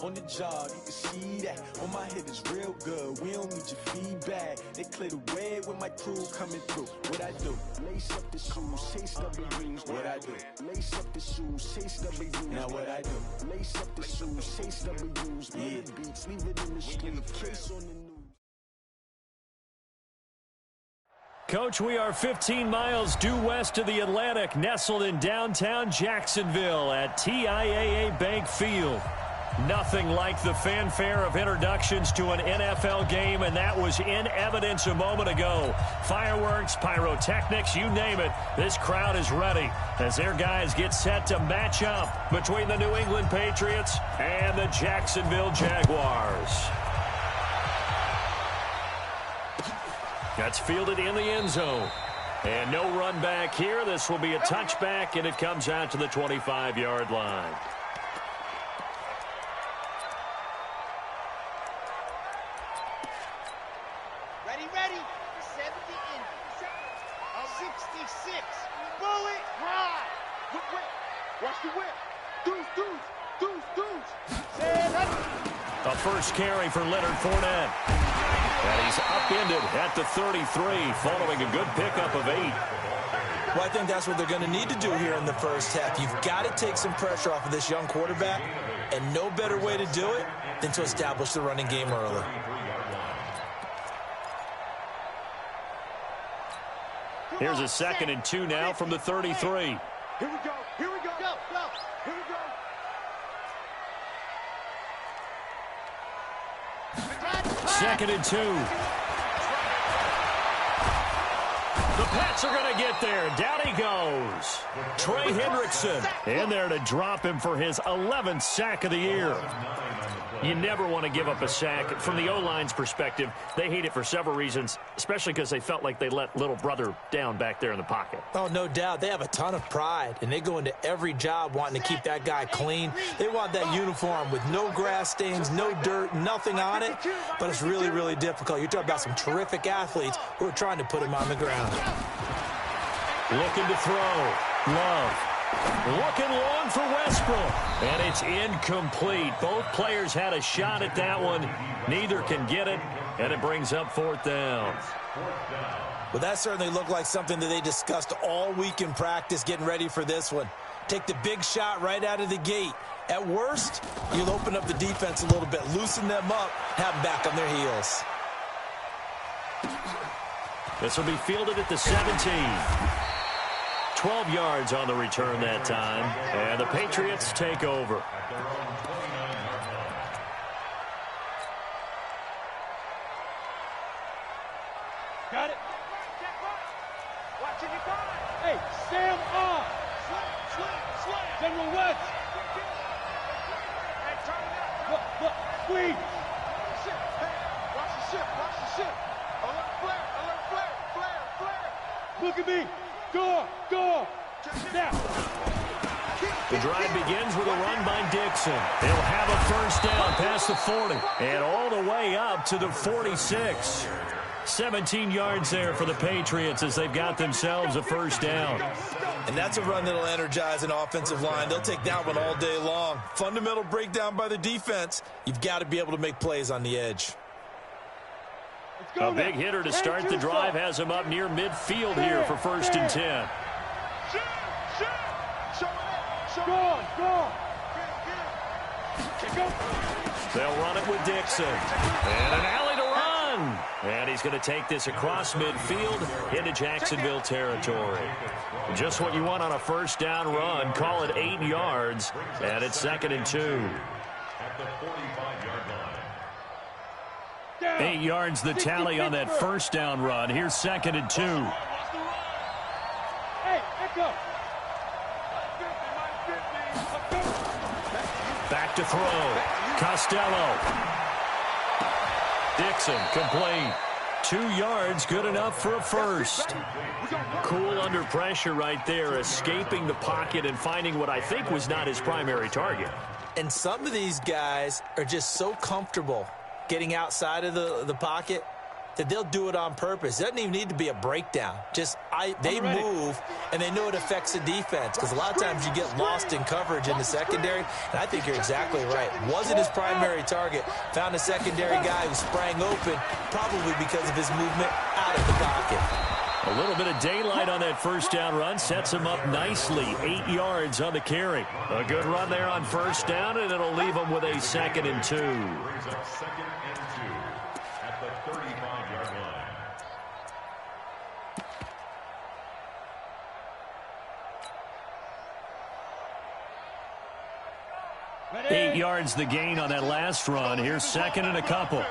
On the job, you can see that. On my head is real good. We don't need your feedback. They clear the way when my crew coming through. What I do? Lace up the shoes, chase W's. What I do? Lace up the shoes, chase W's. Now what I do? Lace up the shoes, chase W's. Yeah. Beats, leave it in the street. Case on the news. Coach, we are 15 miles due west of the Atlantic, nestled in downtown Jacksonville at TIAA Bank Field. Nothing like the fanfare of introductions to an NFL game, and that was in evidence a moment ago. Fireworks, pyrotechnics, you name it. This crowd is ready as their guys get set to match up between the New England Patriots and the Jacksonville Jaguars. That's fielded in the end zone. And no run back here. This will be a touchback, and it comes out to the 25-yard line. Ready, 70 in 66. Bullet ride. Watch the whip. Deuce. A first carry for Leonard Fournette. And he's upended at the 33 following a good pickup of 8. Well, I think that's what they're going to need to do here in the first half. You've got to take some pressure off of this young quarterback, and no better way to do it than to establish the running game early. Here's a 2nd and 2 now from the 33. Here we go. Here we go. Go. Here we go. 2nd and 2. The Pats are going to get there. Down he goes. Trey Hendrickson in there to drop him for his 11th sack of the year. You never want to give up a sack. From the O-line's perspective, they hate it for several reasons, especially because they felt like they let little brother down back there in the pocket. Oh, no doubt. They have a ton of pride, and they go into every job wanting to keep that guy clean. They want that uniform with no grass stains, no dirt, nothing on it, but it's really, really difficult. You're talking about some terrific athletes who are trying to put him on the ground. Looking to throw. Love. Looking long for Westbrook. And it's incomplete. Both players had a shot at that one. Neither can get it. And it brings up 4th down. Well, that certainly looked like something that they discussed all week in practice getting ready for this one. Take the big shot right out of the gate. At worst, you'll open up the defense a little bit, loosen them up, have them back on their heels. This will be fielded at the 17. 12 yards on the return that time, and the Patriots take over. Got it. Watching it go. Hey, Sam on. Slam. General West. Hey, turn it up. Look, squeeze. Watch the ship. Alert flare. Look at me. Go. Now. The drive begins with a run by Dixon. They'll have a first down past the 40 and all the way up to the 46. 17 yards there for the Patriots as they've got themselves a first down. And that's a run that'll energize an offensive line. They'll take that one all day long. Fundamental breakdown by the defense. You've got to be able to make plays on the edge. A big hitter to start the drive has him up near midfield here for 1st and 10. Go. They'll run it with Dixon. And an alley to run. And he's going to take this across midfield into Jacksonville territory. Just what you want on a first down run. Call it 8 yards. And it's 2nd and 2. At the 45-yard line. 8 yards the tally on that first down run. Here's 2nd and 2. Hey, go. Back to throw. Costello. Dixon complete. 2 yards, good enough for a first. Cool under pressure right there, escaping the pocket and finding what I think was not his primary target. And some of these guys are just so comfortable getting outside of the pocket that they'll do it on purpose. It doesn't even need to be a breakdown. Just they move, and they know it affects the defense, because a lot of times you get lost in coverage in the secondary, and I think you're exactly right. Wasn't his primary target. Found a secondary guy who sprang open, probably because of his movement out of the pocket. A little bit of daylight on that first down run sets him up nicely. 8 yards on the carry. A good run there on first down, and it'll leave him with a 2nd and 2. Brings up 2nd and 2 at the 35-yard line. 8 yards the gain on that last run. Here's 2nd and a couple.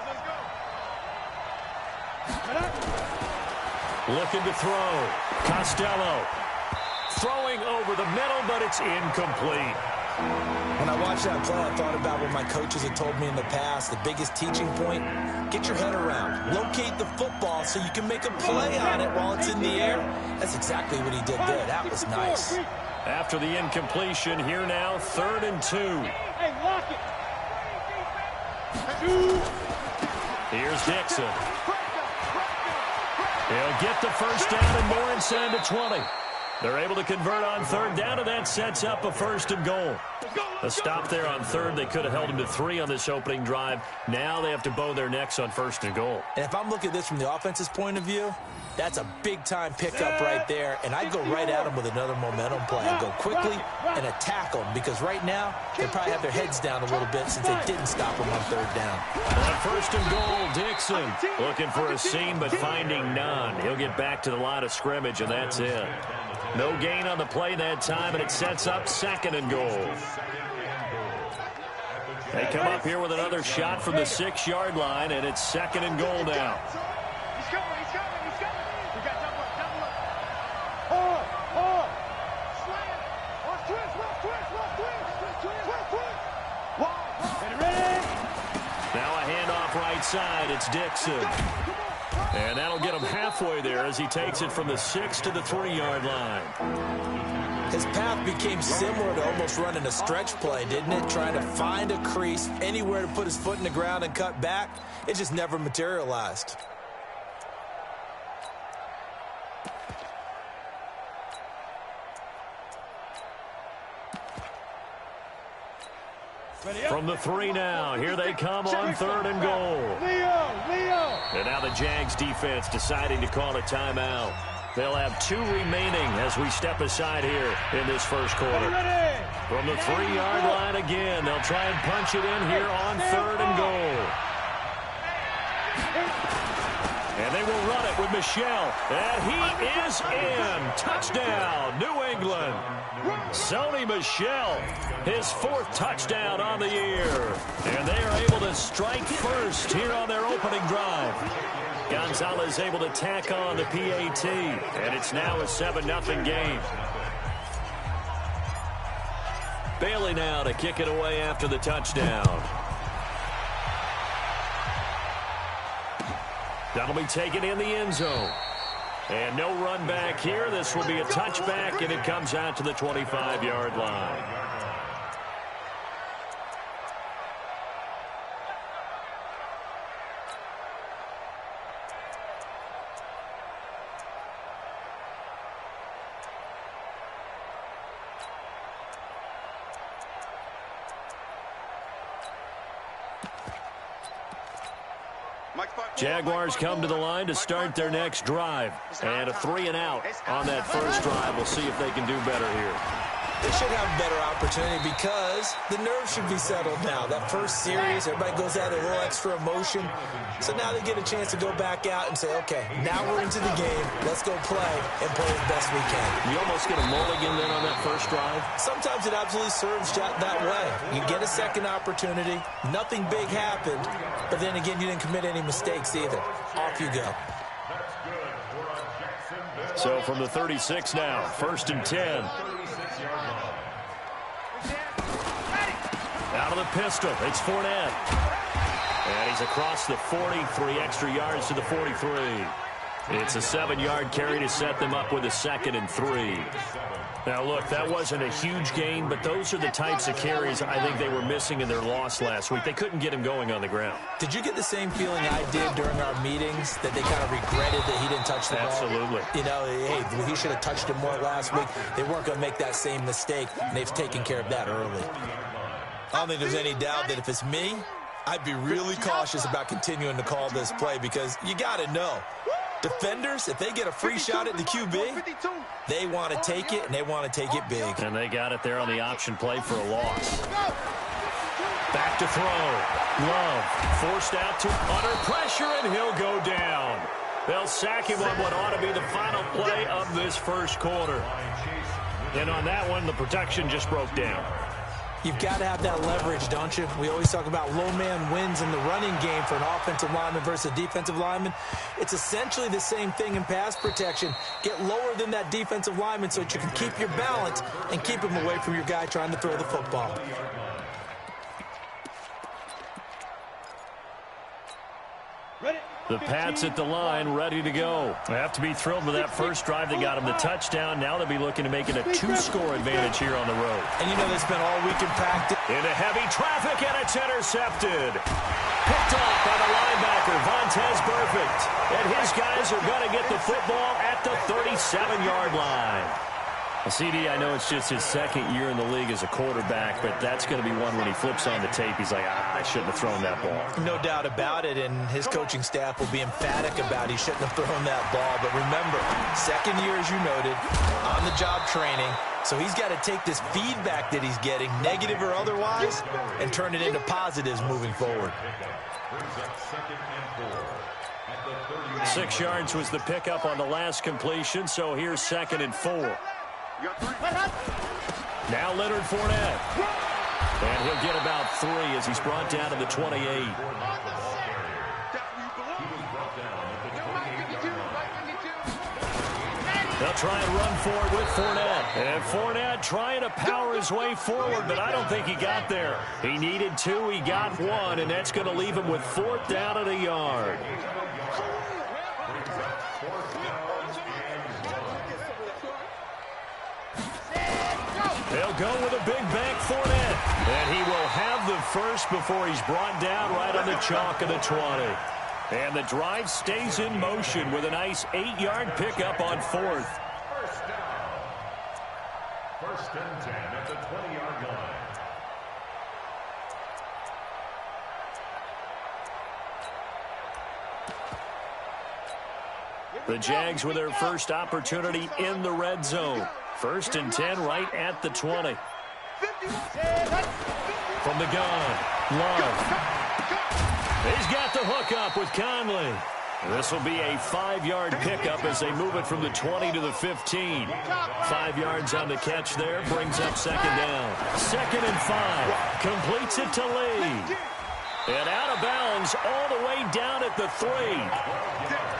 Looking to throw. Costello. Throwing over the middle, but it's incomplete. When I watched that play, I thought about what my coaches had told me in the past. The biggest teaching point, get your head around. Locate the football so you can make a play on it while it's in the air. That's exactly what he did there. That was nice. After the incompletion, here now, 3rd and 2. Hey, lock it. Here's Dixon. He'll get the first down and more inside the 20. They're able to convert on 3rd down, and that sets up a 1st and goal. A stop there on 3rd. They could have held him to 3 on this opening drive. Now they have to bow their necks on 1st and goal. And if I'm looking at this from the offense's point of view, that's a big-time pickup right there, and I'd go right at them with another momentum play. I'd go quickly and attack them, because right now they probably have their heads down a little bit since they didn't stop them on 3rd down. On 1st and goal, Dixon looking for a seam but finding none. He'll get back to the line of scrimmage, and that's it. No gain on the play that time, and it sets up 2nd and goal. They come up here with another shot from the 6-yard line, and it's 2nd and goal now. He's coming, he's coming, he's coming. We got double up. Hard. Slam. Watch twist. Get it ready. Now a handoff right side. It's Dixon. And that'll get him halfway there as he takes it from the 6 to the 3-yard line. His path became similar to almost running a stretch play, didn't it? Trying to find a crease, anywhere to put his foot in the ground and cut back. It just never materialized. From the 3 now, here they come on 3rd and goal. Leo. And now the Jags defense deciding to call a timeout. They'll have 2 remaining as we step aside here in this first quarter. From the 3-yard line again, they'll try and punch it in here on 3rd and goal. And they will run it with Michel. And he is in. Touchdown, New England. Sony Michel, his 4th touchdown on the year. And they are able to strike first here on their opening drive. Gonzalez able to tack on the PAT. And it's now a 7-0 game. Bailey now to kick it away after the touchdown. That'll be taken in the end zone. And no run back here. This will be a touchback, and it comes out to the 25-yard line. Jaguars come to the line to start their next drive. And a 3-and-out on that first drive. We'll see if they can do better here. They should have a better opportunity because the nerves should be settled now. That first series, everybody goes out a little extra emotion. So now they get a chance to go back out and say, okay, now we're into the game. Let's go play and play as best we can. You almost get a mulligan then on that first drive? Sometimes it absolutely serves that way. You get a second opportunity. Nothing big happened. But then again, you didn't commit any mistakes either. Off you go. So from the 36 now, 1st and 10. Out of the pistol, it's Fournette. And he's across the 40, 3 extra yards to the 43. It's a 7-yard carry to set them up with a 2nd and 3. Now, look, that wasn't a huge gain, but those are the types of carries I think they were missing in their loss last week. They couldn't get him going on the ground. Did you get the same feeling I did during our meetings, that they kind of regretted that he didn't touch the ball? Absolutely. You know, hey, he should have touched it more last week. They weren't going to make that same mistake, and they've taken care of that early. I don't think there's any doubt that if it's me, I'd be really cautious about continuing to call this play, because you got to know, defenders, if they get a free shot at the QB, they want to take it, and they want to take it big. And they got it there on the option play for a loss. Back to throw. Love forced out to utter pressure, and he'll go down. They'll sack him on what ought to be the final play of this first quarter. And on that one, the protection just broke down. You've got to have that leverage, don't you? We always talk about low man wins in the running game for an offensive lineman versus a defensive lineman. It's essentially the same thing in pass protection. Get lower than that defensive lineman so that you can keep your balance and keep him away from your guy trying to throw the football. The Pats at the line, ready to go. They have to be thrilled with that first drive that got them the touchdown. Now they'll be looking to make it a 2-score advantage here on the road. And you know they spent all week in practice. Into heavy traffic, and it's intercepted. Picked off by the linebacker, Vontaze Burfict. And his guys are going to get the football at the 37-yard line. Well, CD, I know it's just his 2nd year in the league as a quarterback, but that's going to be one when he flips on the tape. He's like, I shouldn't have thrown that ball. No doubt about it, and his coaching staff will be emphatic about he shouldn't have thrown that ball. But remember, 2nd year, as you noted, on-the-job training. So he's got to take this feedback that he's getting, negative or otherwise, and turn it into positives moving forward. 6 yards was the pickup on the last completion, so here's 2nd and 4. Now Leonard Fournette. And he'll get about 3 as he's brought down to the 28. They'll try and run forward with Fournette. And Fournette trying to power his way forward, but I don't think he got there. He needed 2, he got 1, and that's going to leave him with 4th down at a yard. They'll go with a big bank Fournette. And he will have the first before he's brought down right on the chalk of the 20. And the drive stays in motion with a nice 8-yard pickup on 4th. First and 10 at the 20-yard line. The Jags with their first opportunity in the red zone. 1st and 10 right at the 20. From the gun, Love. He's got the hook up with Conley. This will be a 5-yard pickup as they move it from the 20 to the 15. 5 yards on the catch there, brings up 2nd down. 2nd and 5, completes it to Lee. And out of bounds all the way down at the 3.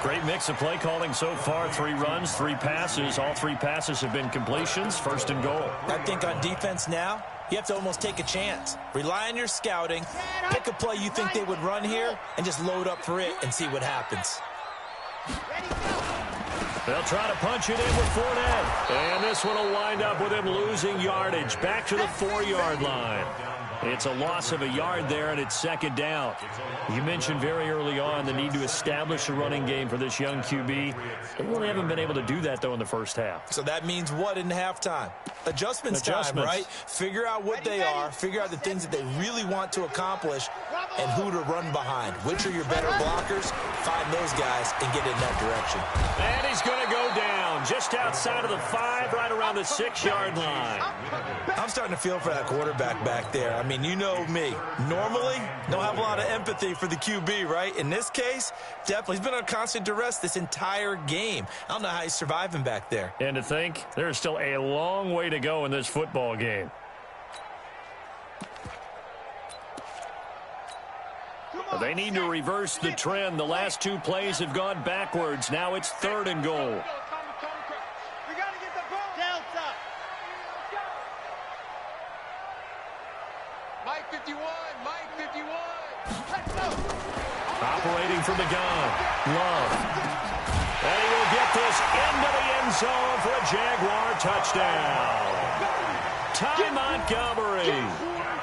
Great mix of play calling so far. 3 runs, 3 passes. All 3 passes have been completions. 1st and goal. I think on defense now, you have to almost take a chance. Rely on your scouting. Pick a play you think they would run here and just load up for it and see what happens. They'll try to punch it in with Fournette. And this one will wind up with him losing yardage. Back to the 4-yard line. It's a loss of a yard there, and it's 2nd down. You mentioned very early on the need to establish a running game for this young QB. They really haven't been able to do that, though, in the first half. So that means what in halftime? Adjustments time, right? Figure out what they are, figure out the things that they really want to accomplish, and who to run behind. Which are your better blockers? Find those guys and get in that direction. And he's going to go down just outside of the 5, right around the 6-yard line. I'm starting to feel for that quarterback back there. I mean, you know me. Normally, don't have a lot of empathy for the QB, right? In this case, definitely. He's been on constant duress this entire game. I don't know how he's surviving back there. And to think, there's still a long way to go in this football game. They need to reverse the trend. The last 2 plays have gone backwards. Now it's 3rd and goal. We got to get the ball. Delta. Mike 51. Mike 51. Let's go. Operating from the gun. Love. And this into the end zone for a Jaguar touchdown. Ty Montgomery,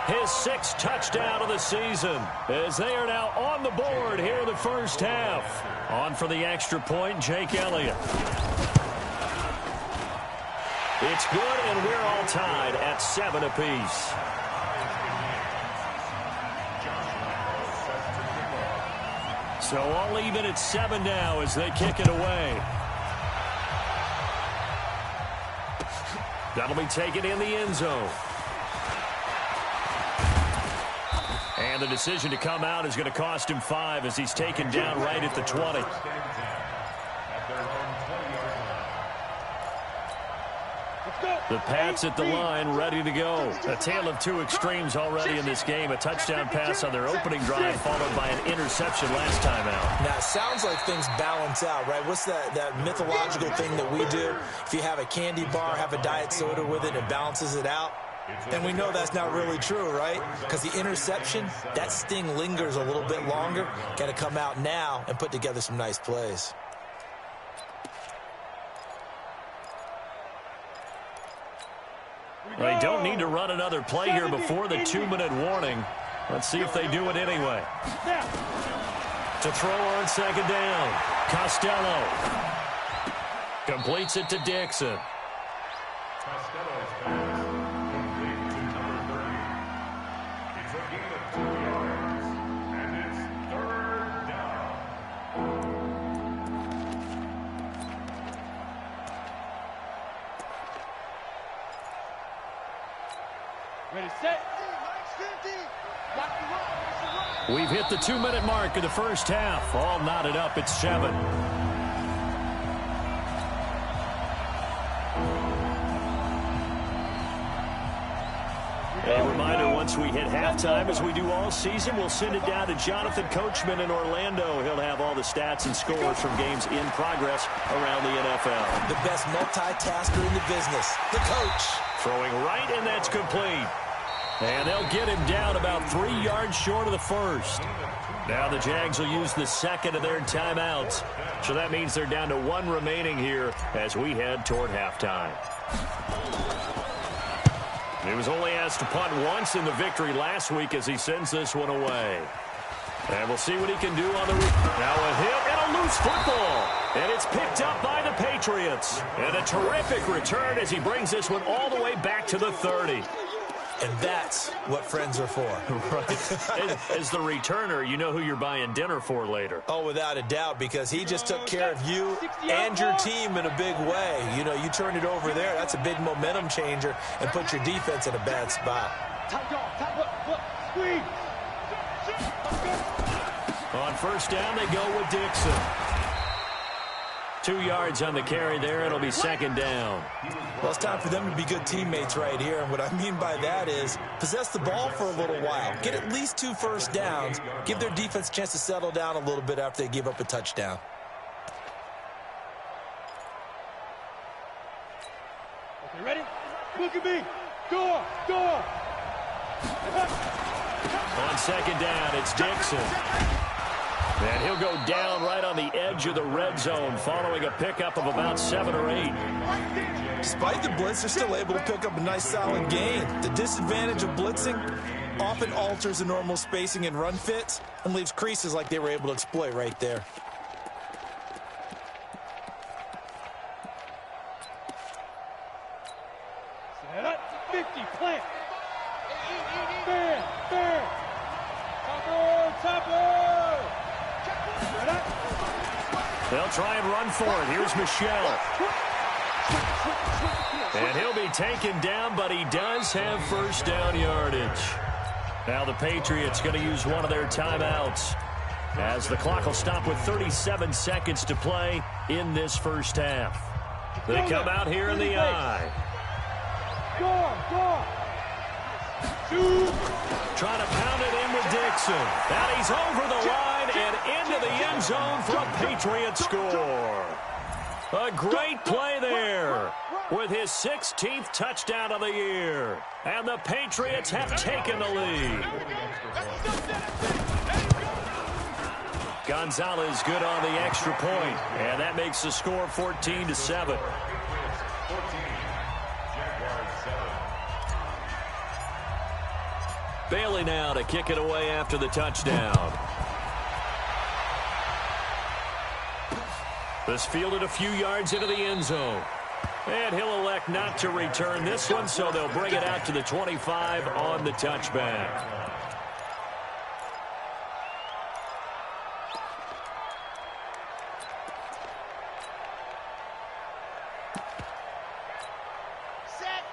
his 6th touchdown of the season, as they are now on the board here in the first half. On for the extra point, Jake Elliott. It's good, and we're all tied at 7 apiece. So all even at 7 now as they kick it away. That'll be taken in the end zone. And the decision to come out is going to cost him 5 as he's taken down right at the 20. The Pats at the line, ready to go. A tale of 2 extremes already in this game. A touchdown pass on their opening drive, followed by an interception last time out. Now, it sounds like things balance out, right? What's that mythological thing that we do? If you have a candy bar, have a diet soda with it, it balances it out. And we know that's not really true, right? Because the interception, that sting lingers a little bit longer. Got to come out now and put together some nice plays. They don't need to run another play here before the 2-minute warning. Let's see if they do it anyway. To throw on 2nd down. Costello completes it to Dixon. Costello's pass complete to number 30. It's a gain of 2 yards, and it's 3rd down. Ready, set. We've hit the 2-minute mark of the first half. All knotted up at 7. A reminder, once we hit halftime, as we do all season, we'll send it down to Jonathan Coachman in Orlando. He'll have all the stats and scores from games in progress around the NFL. The best multitasker in the business, the coach. Throwing right, and that's complete. And they'll get him down about 3 yards short of the first. Now the Jags will use the 2nd of their timeouts. So that means they're down to 1 remaining here as we head toward halftime. He was only asked to punt once in the victory last week as he sends this one away. And we'll see what he can do on the now a hit and a loose football. And it's picked up by the Patriots. And a terrific return as he brings this one all the way back to the 30. And that's what friends are for. Right. As the returner, you know who you're buying dinner for later. Oh, without a doubt, because he just took care of you and your team in a big way. You know, you turned it over there. That's a big momentum changer and put your defense in a bad spot. On 1st down, they go with Dixon. 2 yards on the carry there. It'll be 2nd down. Well, it's time for them to be good teammates right here. And what I mean by that is possess the ball for a little while. Get at least 2 first downs. Give their defense a chance to settle down a little bit after they give up a touchdown. Okay, ready? Look at me. Go, go. On 2nd down, it's Dixon. And he'll go down right on the edge of the red zone following a pickup of about 7 or 8. Despite the blitz, they're still able to pick up a nice solid gain. The disadvantage of blitzing often alters the normal spacing and run fits and leaves creases like they were able to exploit right there. Set up, 50, plant. Bam, bam. Topper. They'll try and run for it. Here's Michelle. And he'll be taken down, but he does have 1st down yardage. Now the Patriots going to use one of their timeouts as the clock will stop with 37 seconds to play in this first half. They come out here in the eye. Trying to pound it in with Dixon. And he's over the line and into the end zone for a Patriot score. A great play there with his 16th touchdown of the year. And the Patriots have taken the lead. Gonzalez good on the extra point, and that makes the score 14-7. Bailey now to kick it away after the touchdown. This fielded a few yards into the end zone. And he'll elect not to return this one, so they'll bring it out to the 25 on the touchback.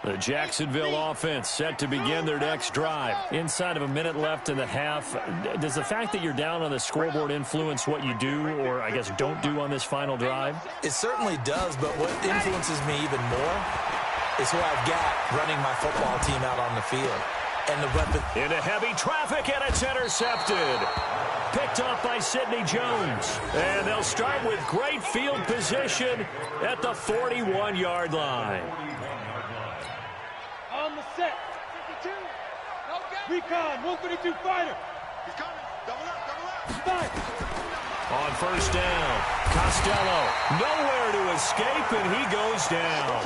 The Jacksonville offense set to begin their next drive. Inside of a minute left in the half, does the fact that you're down on the scoreboard influence what you do, or I guess don't do on this final drive? It certainly does, but what influences me even more is who I've got running my football team out on the field. And the weapon. Into heavy traffic, and it's intercepted. Picked off by Sidney Jones. And they'll start with great field position at the 41-yard line. On the set. 52. Recon, 152 fighter. He's coming. Double up. On first down, Costello nowhere to escape, and he goes down.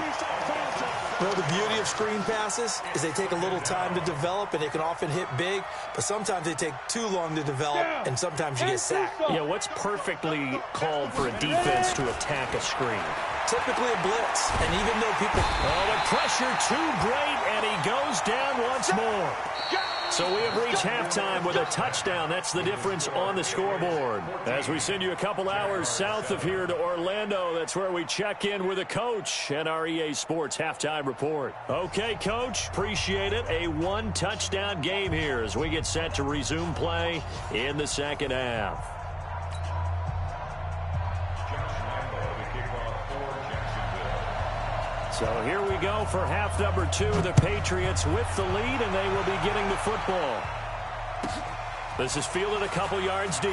Well, the beauty of screen passes is they take a little time to develop, and they can often hit big, but sometimes they take too long to develop, and sometimes you get sacked. Yeah, what's perfectly called for a defense to attack a screen? Typically a blitz, and even though people... Oh, the pressure too great, and he goes down once more. So we have reached halftime with a touchdown. That's the difference on the scoreboard. As we send you a couple hours south of here to Orlando, that's where we check in with the coach and our EA Sports halftime report. Okay, Coach, appreciate it. A one-touchdown game here as we get set to resume play in the second half. So here we go for half number 2. The Patriots with the lead, and they will be getting the football. This is fielded a couple yards deep.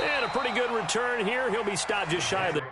And a pretty good return here. He'll be stopped just shy of the...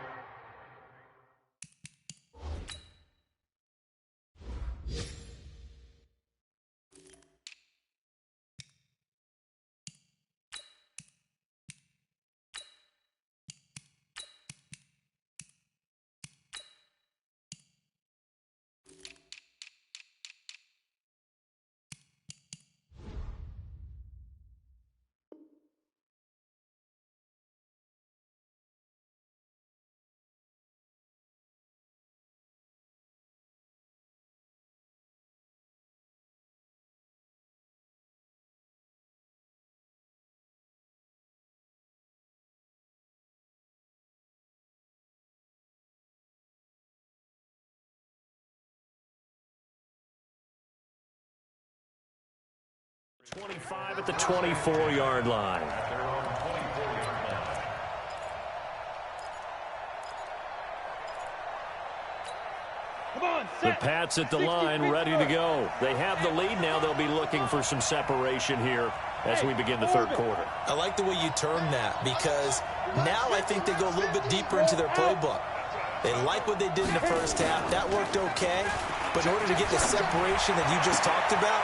.25 at the 24-yard line. The Pats at the line, ready to go. They have the lead now. They'll be looking for some separation here as we begin the third quarter. I like the way you term that, because now I think they go a little bit deeper into their playbook. They like what they did in the first half. That worked okay. But in order to get the separation that you just talked about,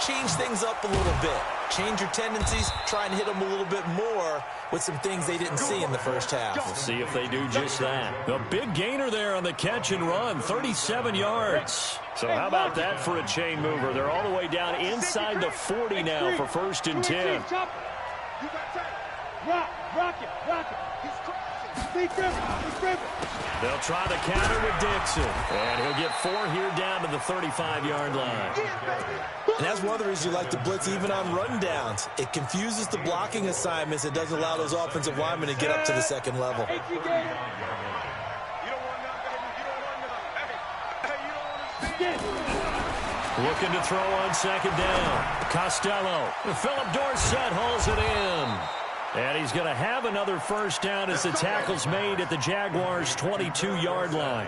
change things up a little bit. Change your tendencies. Try and hit them a little bit more with some things they didn't see in the first half. We'll see if they do just that. A big gainer there on the catch and run, 37 yards. So how about that for a chain mover? They're all the way down inside the 40 now for 1st and 10. Rock it. They'll try to counter with Dixon. And he'll get 4 here down to the 35-yard line. And that's one of the reasons you like to blitz even on rundowns. It confuses the blocking assignments. It doesn't allow those offensive linemen to get up to the second level. Looking to throw on second down. Costello. Philip Dorsett hauls it in. And he's going to have another first down as the tackle's made at the Jaguars' 22-yard line.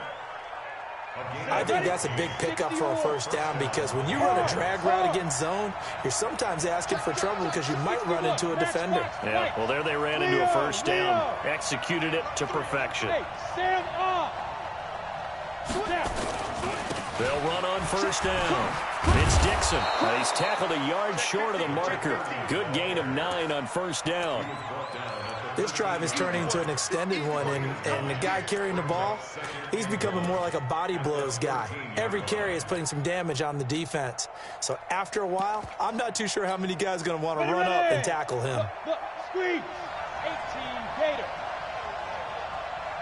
I think that's a big pickup for a first down, because when you run a drag route against zone, you're sometimes asking for trouble because you might run into a defender. Yeah, well, there they ran into a first down. Executed it to perfection. They'll run on first down. It's Dixon. He's tackled a yard short of the marker. Good gain of 9 on first down. This drive is turning into an extended one, and the guy carrying the ball, he's becoming more like a body blows guy. Every carry is putting some damage on the defense. So after a while, I'm not too sure how many guys are going to want to run up and tackle him. Look, squeeze. 18, Gator.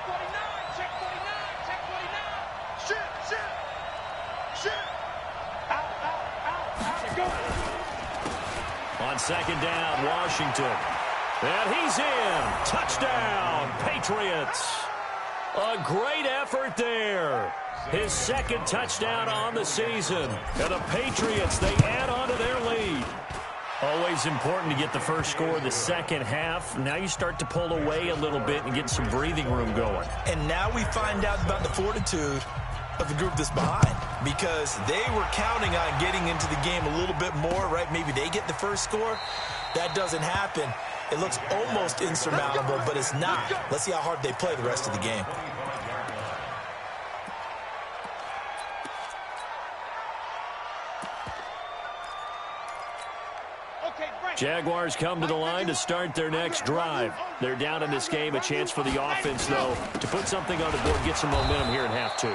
49, check 49, check 49. Shoot. Out. Go. On second down, Washington. And he's in. Touchdown, Patriots. A great effort there. His second touchdown on the season. And the Patriots, they add on to their lead. Always important to get the first score of the second half. Now you start to pull away a little bit and get some breathing room going. And now we find out about the fortitude of the group that's behind, because they were counting on getting into the game a little bit more, right? Maybe they get the first score. That doesn't happen. It looks almost insurmountable, but it's not. Let's see how hard they play the rest of the game. Jaguars come to the line to start their next drive. They're down in this game. A chance for the offense, though, to put something on the board, get some momentum here in half 2.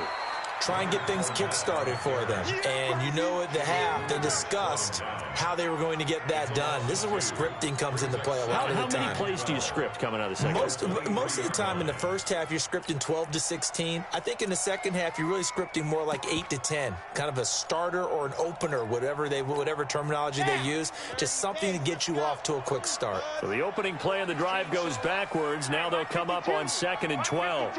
Try and get things kick-started for them. And you know at the half, they discussed how they were going to get that done. This is where scripting comes into play a lot of the time. How many plays do you script coming out of the second half? Most of the time in the first half, you're scripting 12 to 16. I think in the second half, you're really scripting more like 8 to 10. Kind of a starter or an opener, whatever terminology they use. Just something to get you off to a quick start. So the opening play of the drive goes backwards. Now they'll come up on 2nd and 12.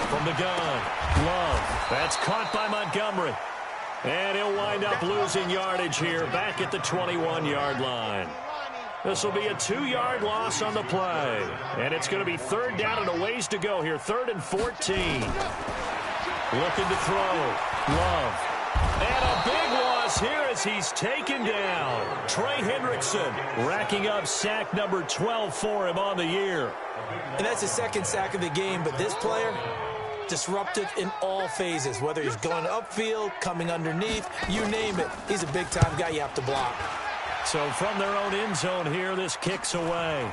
From the gun, Love. That's caught by Montgomery. And he'll wind up losing yardage here back at the 21-yard line. This will be a 2-yard loss on the play. And it's going to be 3rd down and a ways to go here. 3rd and 14. Looking to throw. Love. And a big loss here as he's taken down. Trey Hendrickson racking up sack number 12 for him on the year. And that's his second sack of the game, but this player, disruptive in all phases, whether he's going upfield, coming underneath, you name it. He's a big-time guy you have to block. So from their own end zone here, this kicks away.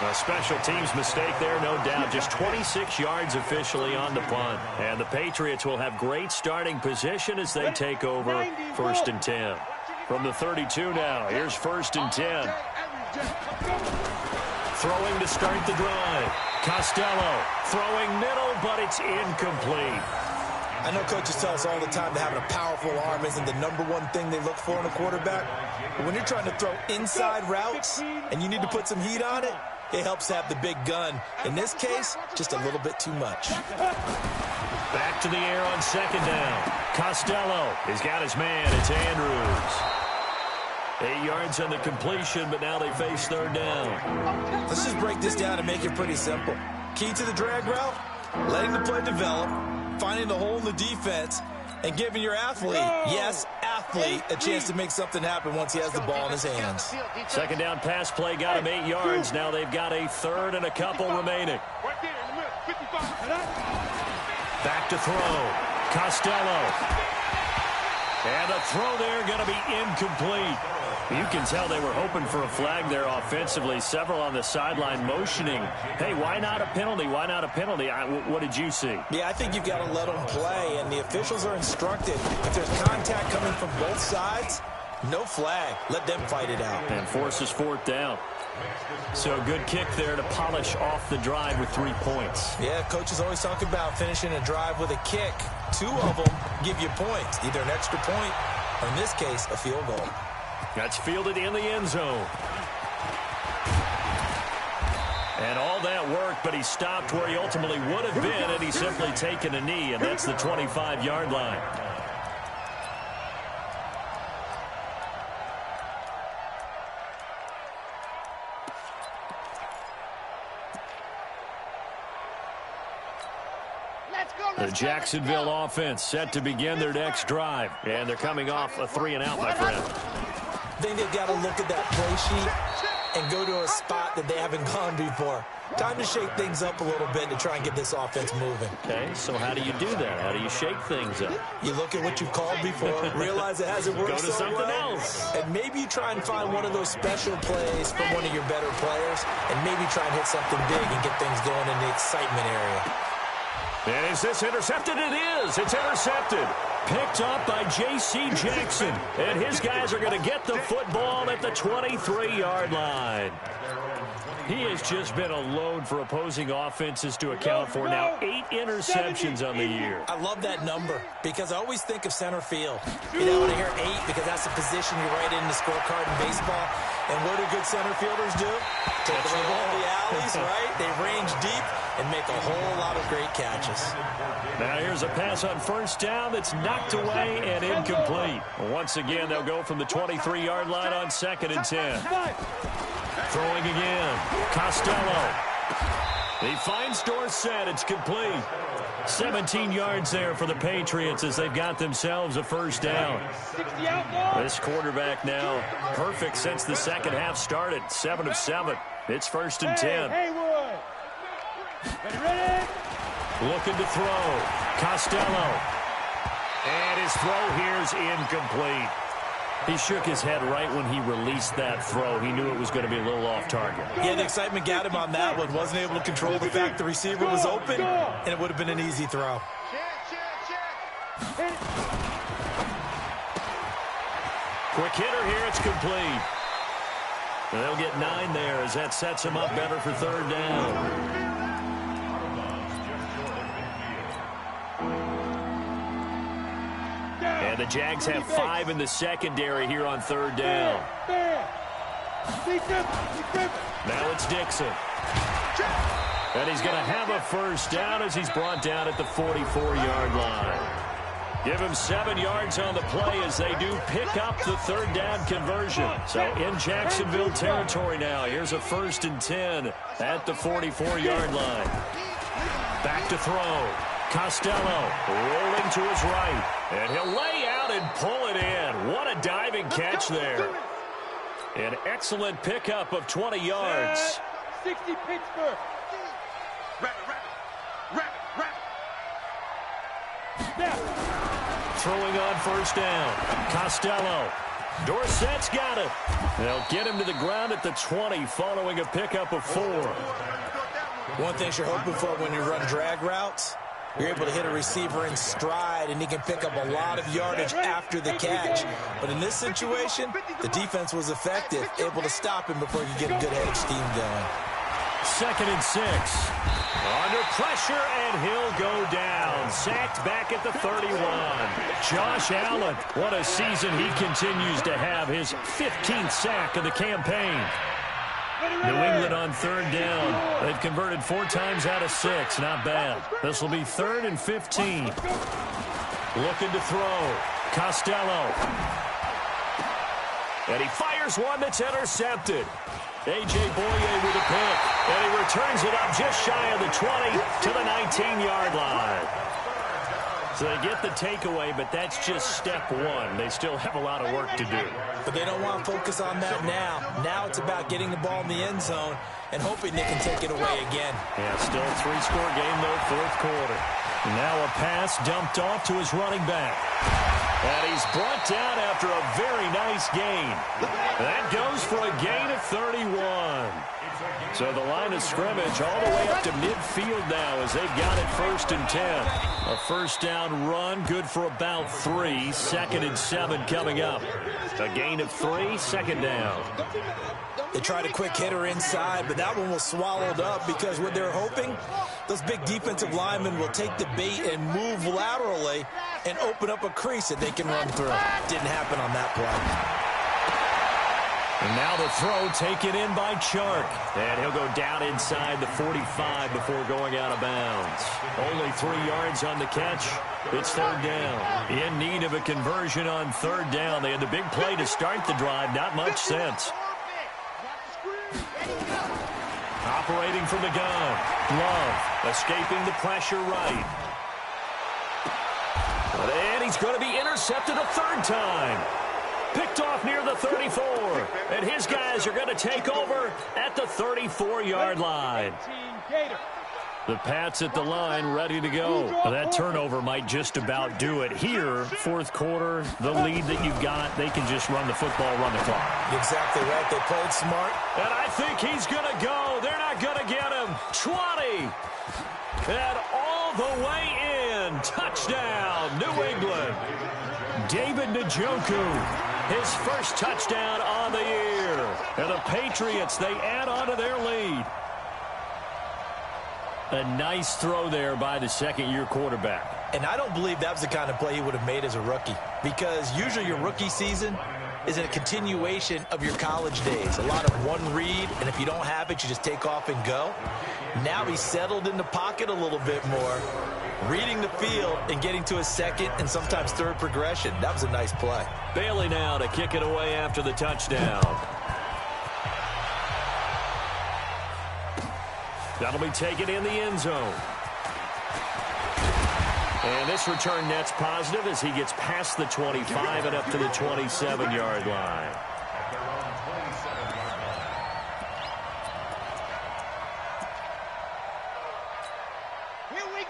A special teams mistake there, no doubt. Just 26 yards officially on the punt. And the Patriots will have great starting position as they take over 1st and 10. From the 32 now, here's 1st and 10. Throwing to start the drive. Costello throwing middle, but it's incomplete. I know coaches tell us all the time that having a powerful arm isn't the #1 thing they look for in a quarterback. But when you're trying to throw inside routes and you need to put some heat on it, it helps to have the big gun. In this case, just a little bit too much. Back to the air on 2nd down. Costello has got his man. It's Andrews. 8 yards on the completion, but now they face 3rd down. Let's just break this down and make it pretty simple. Key to the drag route, letting the play develop, finding the hole in the defense, and giving your athlete, yes, athlete, a chance to make something happen once he has the ball in his hands. 2nd down pass play got him 8 yards. Now they've got a 3rd and a couple remaining. Back to throw. Costello. And the throw there going to be incomplete. You can tell they were hoping for a flag there offensively. Several on the sideline motioning. Hey, why not a penalty? Why not a penalty? What did you see? Yeah, I think you've got to let them play, and the officials are instructed. If there's contact coming from both sides, no flag. Let them fight it out. And forces 4th down. So good kick there to polish off the drive with 3 points. Yeah, coaches always talk about finishing a drive with a kick. 2 of them give you points, either an extra point or, in this case, a field goal. That's fielded in the end zone. And all that work, but he stopped where he ultimately would have been, and he's simply taken a knee, and that's the 25-yard line. Let's The Jacksonville offense set to begin their next drive. And they're coming off a 3-and-out, my friend. I think they've got to look at that play sheet and go to a spot that they haven't gone before. Time to shake things up a little bit to try and get this offense moving. Okay, so how do you do that? How do you shake things up? You look at what you've called before, realize it hasn't worked Go to so something well, else. and maybe you try and find one of those special plays from one of your better players, and maybe try and hit something big and get things going in the excitement area. And is this intercepted? It is. It's intercepted. Picked up by J.C. Jackson. And his guys are going to get the football at the 23-yard line. He has just been a load for opposing offenses to account for. Now 8 interceptions on the year. I love that number because I always think of center field. You know, when I hear 8 because that's the position you write in the scorecard in baseball. And what do good center fielders do? Take the ball in the alleys, right? They range deep and make a whole lot of great catches. Now here's a pass on first down that's knocked away and incomplete. Once again, they'll go from the 23-yard line on 2nd and 10. Throwing again. Costello. He finds Dorsett. It's complete. 17 yards there for the Patriots as they've got themselves a first down. This quarterback now perfect since the second half started. 7 of 7. It's 1st and 10. Looking to throw. Costello. And his throw here is incomplete. He shook his head right when he released that throw. He knew it was going to be a little off target. Yeah, the excitement got him on that one. Wasn't able to control the fact the receiver was open, and it would have been an easy throw. Quick hitter here. It's complete. And they'll get 9 there as that sets him up better for 3rd down. And the Jags have 5 in the secondary here on 3rd down. Now it's Dixon. And he's going to have a first down as he's brought down at the 44-yard line. Give him 7 yards on the play as they do pick up the 3rd down conversion. So in Jacksonville territory now. Here's a 1st and 10 at the 44-yard line. Back to throw. Costello rolling to his right. And he'll lay out and pull it in. What a diving catch there. An excellent pickup of 20 yards. 60 Pittsburgh. Throwing on first down. Costello. Dorsett's got it. They'll get him to the ground at the 20 following a pickup of 4. One thing you're hoping for when you run drag routes, you're able to hit a receiver in stride, and he can pick up a lot of yardage after the catch. But in this situation, the defense was effective, able to stop him before he could get a good head of steam going. 2nd and 6. Under pressure, and he'll go down. Sacked back at the 31. Josh Allen, what a season he continues to have. His 15th sack of the campaign. New England on 3rd down. They've converted 4 times out of 6. Not bad. This will be 3rd and 15. Looking to throw. Costello. And he fires one that's intercepted. AGdaBully's with a pick. And he returns it up just shy of the 20 to the 19-yard line. So they get the takeaway, but that's just step 1. They still have a lot of work to do. But they don't want to focus on that now. Now it's about getting the ball in the end zone and hoping they can take it away again. Yeah, still a 3-score game, though, 4th quarter. Now a pass dumped off to his running back. And he's brought down after a very nice gain. That goes for a gain of 31. So the line of scrimmage all the way up to midfield now as they've got it 1st and 10. A first down run, good for about 3. 2nd and 7 coming up. A gain of 3, 2nd down. They tried a quick hitter inside, but that one was swallowed up because what they're hoping, those big defensive linemen will take the bait and move laterally and open up a crease that they can run through. Didn't happen on that play. And now the throw taken in by Chark. And he'll go down inside the 45 before going out of bounds. Only 3 yards on the catch. It's 3rd down. In need of a conversion on 3rd down. They had the big play to start the drive. Not much sense. Operating from the gun. Love escaping the pressure right. And he's going to be intercepted a third time. Picked off near the 34. And his guys are going to take over at the 34-yard line. The Pats at the line, ready to go. That turnover might just about do it. Here, fourth quarter, the lead that you've got, they can just run the football, run the clock. Exactly right. They played smart. And I think he's going to go. They're not going to get him. 20. And all the way in. Touchdown, New England. David Njoku, his first touchdown on the year. And the Patriots, they add on to their lead. A nice throw there by the second-year quarterback. And I don't believe that was the kind of play he would have made as a rookie, because usually your rookie season is a continuation of your college days. A lot of one read, and if you don't have it, you just take off and go. Now he's settled in the pocket a little bit more, reading the field and getting to a second and sometimes third progression. That was a nice play. Bailey now to kick it away after the touchdown. That'll be taken in the end zone. And this return net's positive as he gets past the 25 and up to the 27-yard line.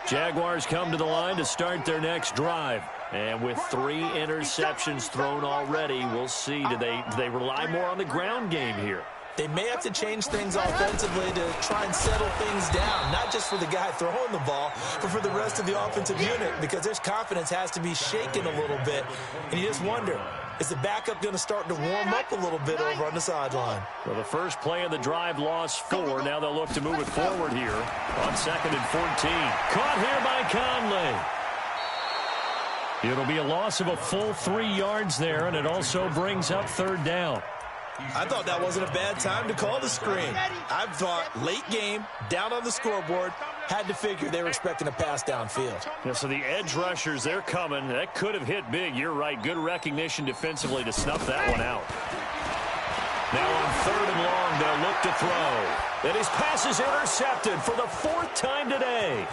Jaguars come to the line to start their next drive. And with 3 interceptions thrown already, we'll see. Do they rely more on the ground game here? They may have to change things offensively to try and settle things down, not just for the guy throwing the ball, but for the rest of the offensive unit, because their confidence has to be shaken a little bit. And you just wonder, is the backup going to start to warm up a little bit over on the sideline? Well, the first play of the drive lost 4. Now they'll look to move it forward here on 2nd and 14. Caught here by Conley. It'll be a loss of a full 3 yards there, and it also brings up 3rd down. I thought that wasn't a bad time to call the screen. I thought late game, down on the scoreboard, had to figure they were expecting a pass downfield. Yeah, so the edge rushers, they're coming. That could have hit big. You're right. Good recognition defensively to snuff that one out. Now on 3rd and long, they'll look to throw. And his pass is intercepted for the 4th time today.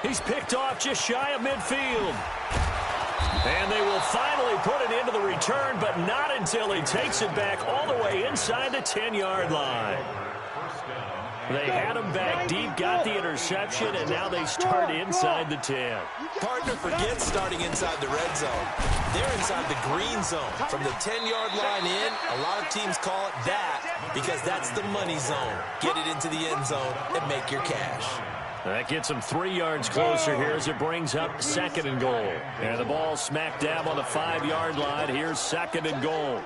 He's picked off just shy of midfield. And they will finally put it into the return, but not until he takes it back all the way inside the 10-yard line. They had him back deep, got the interception, and now they start inside the 10. Partner forgets starting inside the red zone. They're inside the green zone. From the 10-yard line in, a lot of teams call it that because that's the money zone. Get it into the end zone and make your cash. That gets them 3 yards closer here as it brings up 2nd and goal. And the ball smack dab on the 5-yard line. Here's 2nd and goal.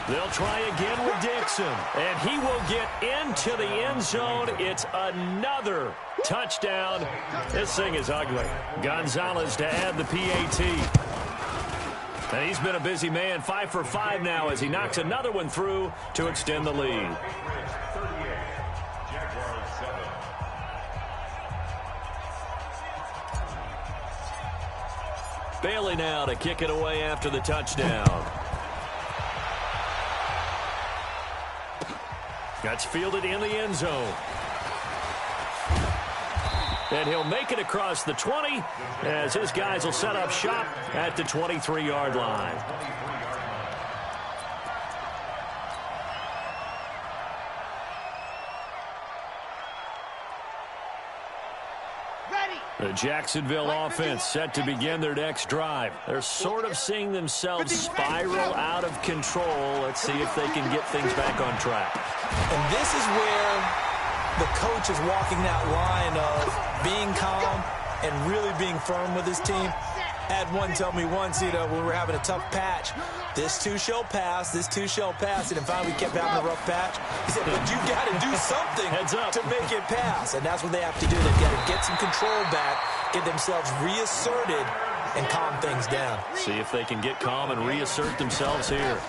They'll try again with Dixon. And he will get into the end zone. It's another touchdown. This thing is ugly. Gonzalez to add the PAT. And he's been a busy man, 5 for 5 now as he knocks another one through to extend the lead. Bailey now to kick it away after the touchdown. That's fielded in the end zone. And he'll make it across the 20 as his guys will set up shop at the 23-yard line. The Jacksonville offense set to begin their next drive. They're sort of seeing themselves spiral out of control. Let's see if they can get things back on track. And this is where the coach is walking that line of being calm and really being firm with his team. Had one tell me once, when we were having a tough patch, this too shall pass, this too shall pass. And finally we kept having a rough patch. He said, but you got to do something to make it pass. And that's what they have to do. They've got to get some control back, get themselves reasserted, and calm things down. See if they can get calm and reassert themselves here.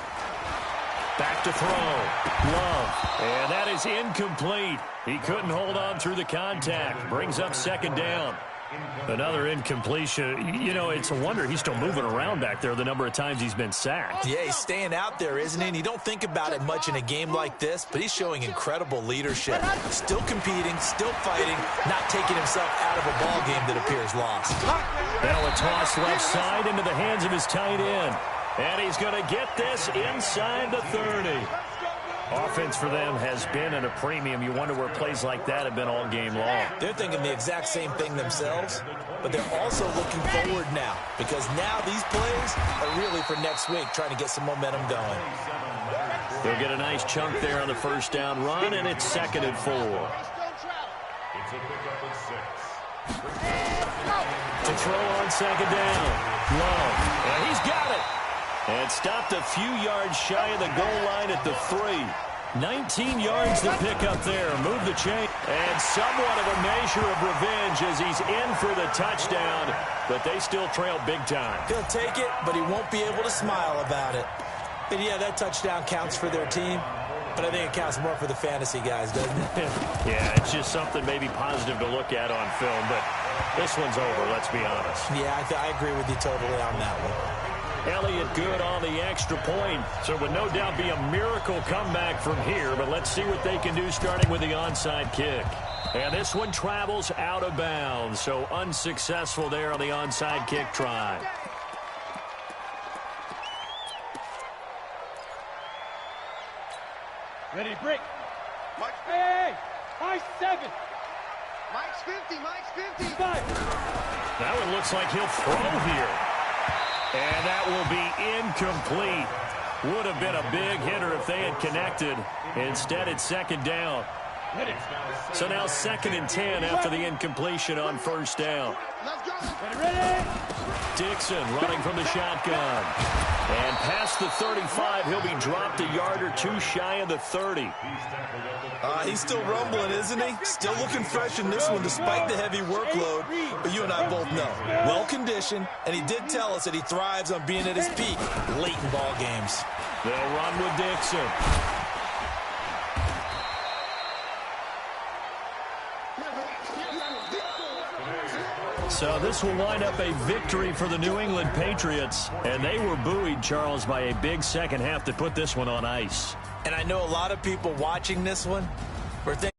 Back to throw. Love. And that is incomplete. He couldn't hold on through the contact. Brings up 2nd down. Another incompletion. You know, it's a wonder he's still moving around back there the number of times he's been sacked. Yeah, he's staying out there, isn't he? And you don't think about it much in a game like this, but he's showing incredible leadership. Still competing, still fighting, not taking himself out of a ball game that appears lost. Now a toss left side into the hands of his tight end. And he's going to get this inside the 30. Offense for them has been at a premium. You wonder where plays like that have been all game long. They're thinking the exact same thing themselves, but they're also looking forward now because now these plays are really for next week, trying to get some momentum going. They'll get a nice chunk there on the first down run, and it's 2nd and 4. It's a pickup of 6. To throw on 2nd down. Love. And he's got it. And stopped a few yards shy of the goal line at the 3. 19 yards to pick up there. Move the chain. And somewhat of a measure of revenge as he's in for the touchdown. But they still trail big time. He'll take it, but he won't be able to smile about it. And yeah, that touchdown counts for their team. But I think it counts more for the fantasy guys, doesn't it? Yeah, it's just something maybe positive to look at on film. But this one's over, let's be honest. Yeah, I agree with you totally on that one. Elliott good on the extra point. So it would no doubt be a miracle comeback from here. But let's see what they can do starting with the onside kick. And this one travels out of bounds. So unsuccessful there on the onside kick try. Ready, break. Mike's hey, Mike's 7. Mike's 50. Mike's 50. 5. That one looks like he'll throw here. And that will be incomplete. Would have been a big hitter if they had connected. Instead, it's 2nd down. So now 2nd and 10 after the incompletion on 1st down. Let's go. Ready. Dixon running from the shotgun. And past the 35, he'll be dropped a yard or two shy of the 30. He's still rumbling, isn't he? Still looking fresh in this one despite the heavy workload. But you and I both know, well-conditioned, and he did tell us that he thrives on being at his peak late in ball games. They'll run with Dixon. So this will wind up a victory for the New England Patriots. And they were buoyed, Charles, by a big second half to put this one on ice. And I know a lot of people watching this one were thinking,